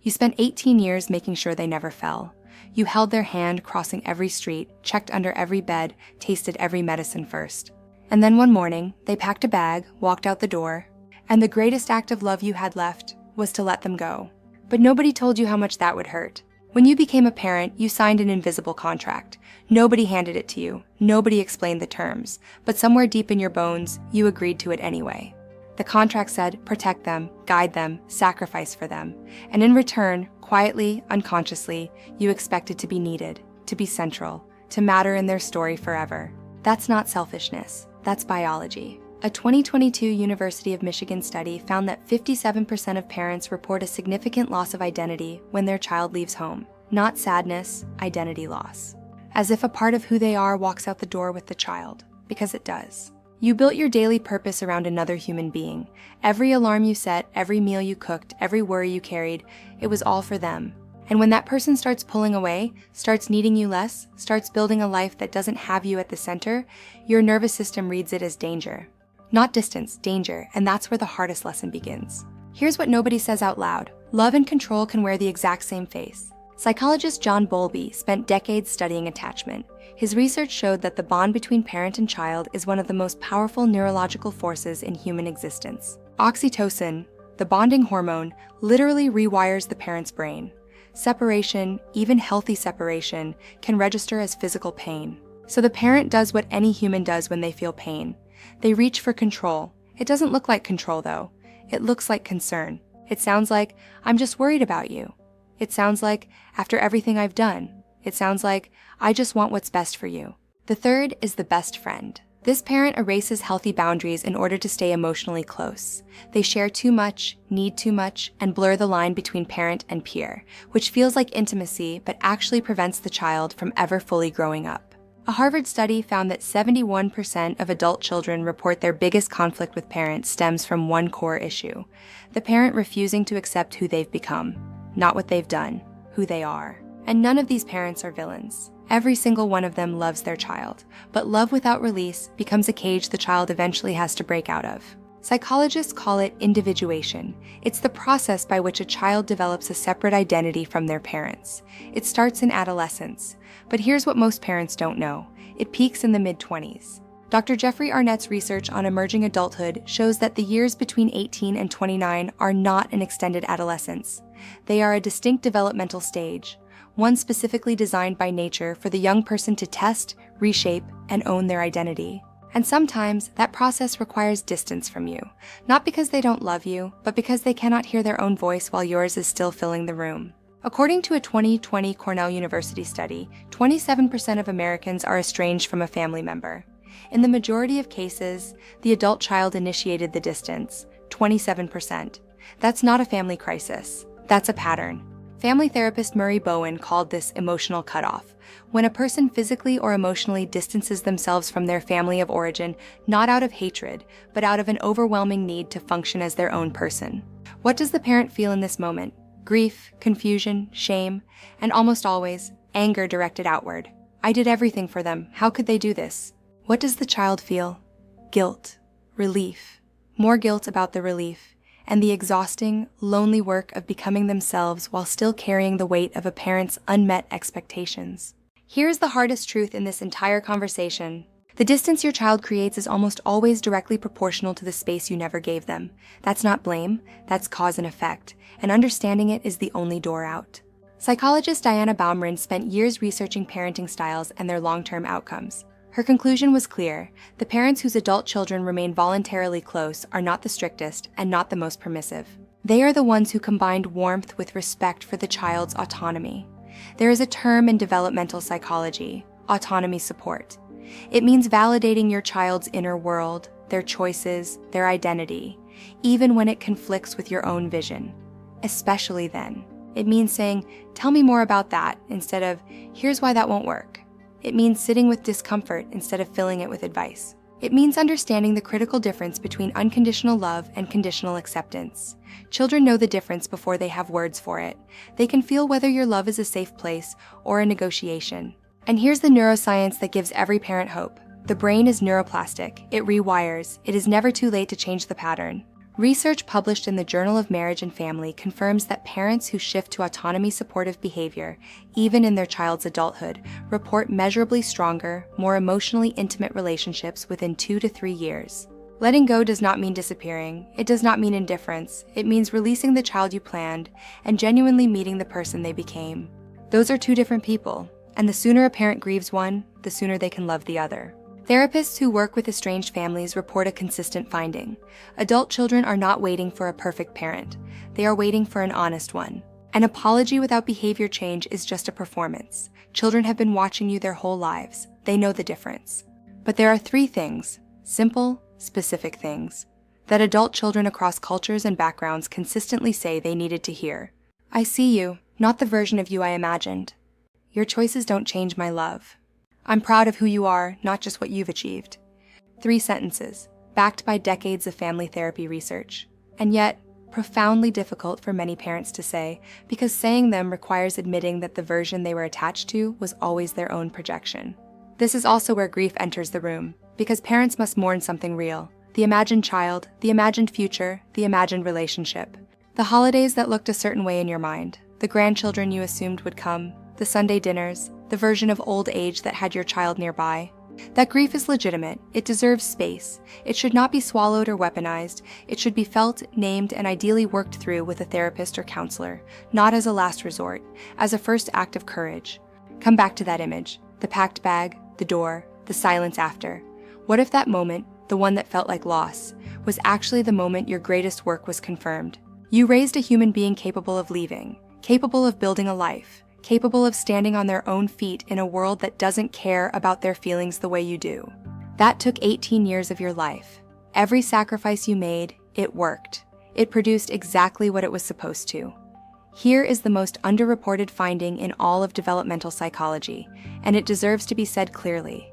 You spent 18 years making sure they never fell. You held their hand crossing every street, checked under every bed, tasted every medicine first. And then one morning, they packed a bag, walked out the door, and the greatest act of love you had left was to let them go. But nobody told you how much that would hurt. When you became a parent, you signed an invisible contract. Nobody handed it to you. Nobody explained the terms. But somewhere deep in your bones, you agreed to it anyway. The contract said, protect them, guide them, sacrifice for them. And in return, quietly, unconsciously, you expected to be needed, to be central, to matter in their story forever. That's not selfishness. That's biology. A 2022 University of Michigan study found that 57% of parents report a significant loss of identity when their child leaves home. Not sadness, identity loss. As if a part of who they are walks out the door with the child, because it does. You built your daily purpose around another human being. Every alarm you set, every meal you cooked, every worry you carried, it was all for them. And when that person starts pulling away, starts needing you less, starts building a life that doesn't have you at the center, your nervous system reads it as danger. Not distance, danger, and that's where the hardest lesson begins. Here's what nobody says out loud. Love and control can wear the exact same face. Psychologist John Bowlby spent decades studying attachment. His research showed that the bond between parent and child is one of the most powerful neurological forces in human existence. Oxytocin, the bonding hormone, literally rewires the parent's brain. Separation, even healthy separation, can register as physical pain. So the parent does what any human does when they feel pain. They reach for control. It doesn't look like control, though. It looks like concern. It sounds like, I'm just worried about you. It sounds like, after everything I've done. It sounds like, I just want what's best for you. The third is the best friend. This parent erases healthy boundaries in order to stay emotionally close. They share too much, need too much, and blur the line between parent and peer, which feels like intimacy but actually prevents the child from ever fully growing up. A Harvard study found that 71% of adult children report their biggest conflict with parents stems from one core issue: the parent refusing to accept who they've become, not what they've done, who they are. And none of these parents are villains. Every single one of them loves their child, but love without release becomes a cage the child eventually has to break out of. Psychologists call it individuation. It's the process by which a child develops a separate identity from their parents. It starts in adolescence, but here's what most parents don't know. It peaks in the mid-20s. Dr. Jeffrey Arnett's research on emerging adulthood shows that the years between 18 and 29 are not an extended adolescence. They are a distinct developmental stage, one specifically designed by nature for the young person to test, reshape, and own their identity. And sometimes that process requires distance from you, not because they don't love you, but because they cannot hear their own voice while yours is still filling the room. According to a 2020 Cornell University study, 27% of Americans are estranged from a family member. In the majority of cases, the adult child initiated the distance, 27%. That's not a family crisis. That's a pattern. Family therapist Murray Bowen called this emotional cutoff, when a person physically or emotionally distances themselves from their family of origin, not out of hatred, but out of an overwhelming need to function as their own person. What does the parent feel in this moment? Grief, confusion, shame, and almost always, anger directed outward. I did everything for them. How could they do this? What does the child feel? Guilt, relief, more guilt about the relief, and the exhausting, lonely work of becoming themselves while still carrying the weight of a parent's unmet expectations. Here's the hardest truth in this entire conversation. The distance your child creates is almost always directly proportional to the space you never gave them. That's not blame, that's cause and effect, and understanding it is the only door out. Psychologist Diana Baumrind spent years researching parenting styles and their long-term outcomes. Her conclusion was clear: the parents whose adult children remain voluntarily close are not the strictest and not the most permissive. They are the ones who combined warmth with respect for the child's autonomy. There is a term in developmental psychology: autonomy support. It means validating your child's inner world, their choices, their identity, even when it conflicts with your own vision. Especially then. It means saying, "Tell me more about that," instead of, "Here's why that won't work." It means sitting with discomfort instead of filling it with advice. It means understanding the critical difference between unconditional love and conditional acceptance. Children know the difference before they have words for it. They can feel whether your love is a safe place or a negotiation. And here's the neuroscience that gives every parent hope. The brain is neuroplastic. It rewires. It is never too late to change the pattern. Research published in the Journal of Marriage and Family confirms that parents who shift to autonomy supportive behavior, even in their child's adulthood, report measurably stronger, more emotionally intimate relationships within 2 to 3 years. Letting go does not mean disappearing. It does not mean indifference. It means releasing the child you planned and genuinely meeting the person they became. Those are two different people, and the sooner a parent grieves one, the sooner they can love the other. Therapists who work with estranged families report a consistent finding. Adult children are not waiting for a perfect parent. They are waiting for an honest one. An apology without behavior change is just a performance. Children have been watching you their whole lives. They know the difference. But there are 3 things, simple, specific things, that adult children across cultures and backgrounds consistently say they needed to hear. I see you, not the version of you I imagined. Your choices don't change my love. I'm proud of who you are, not just what you've achieved. 3 sentences, backed by decades of family therapy research, and yet profoundly difficult for many parents to say, because saying them requires admitting that the version they were attached to was always their own projection. This is also where grief enters the room, because parents must mourn something real: the imagined child, the imagined future, the imagined relationship. The holidays that looked a certain way in your mind, the grandchildren you assumed would come, the Sunday dinners, the version of old age that had your child nearby. That grief is legitimate. It deserves space. It should not be swallowed or weaponized. It should be felt, named, and ideally worked through with a therapist or counselor, not as a last resort, as a first act of courage. Come back to that image, the packed bag, the door, the silence after. What if that moment, the one that felt like loss, was actually the moment your greatest work was confirmed? You raised a human being capable of leaving, capable of building a life, capable of standing on their own feet in a world that doesn't care about their feelings the way you do. That took 18 years of your life. Every sacrifice you made, it worked. It produced exactly what it was supposed to. Here is the most underreported finding in all of developmental psychology, and it deserves to be said clearly.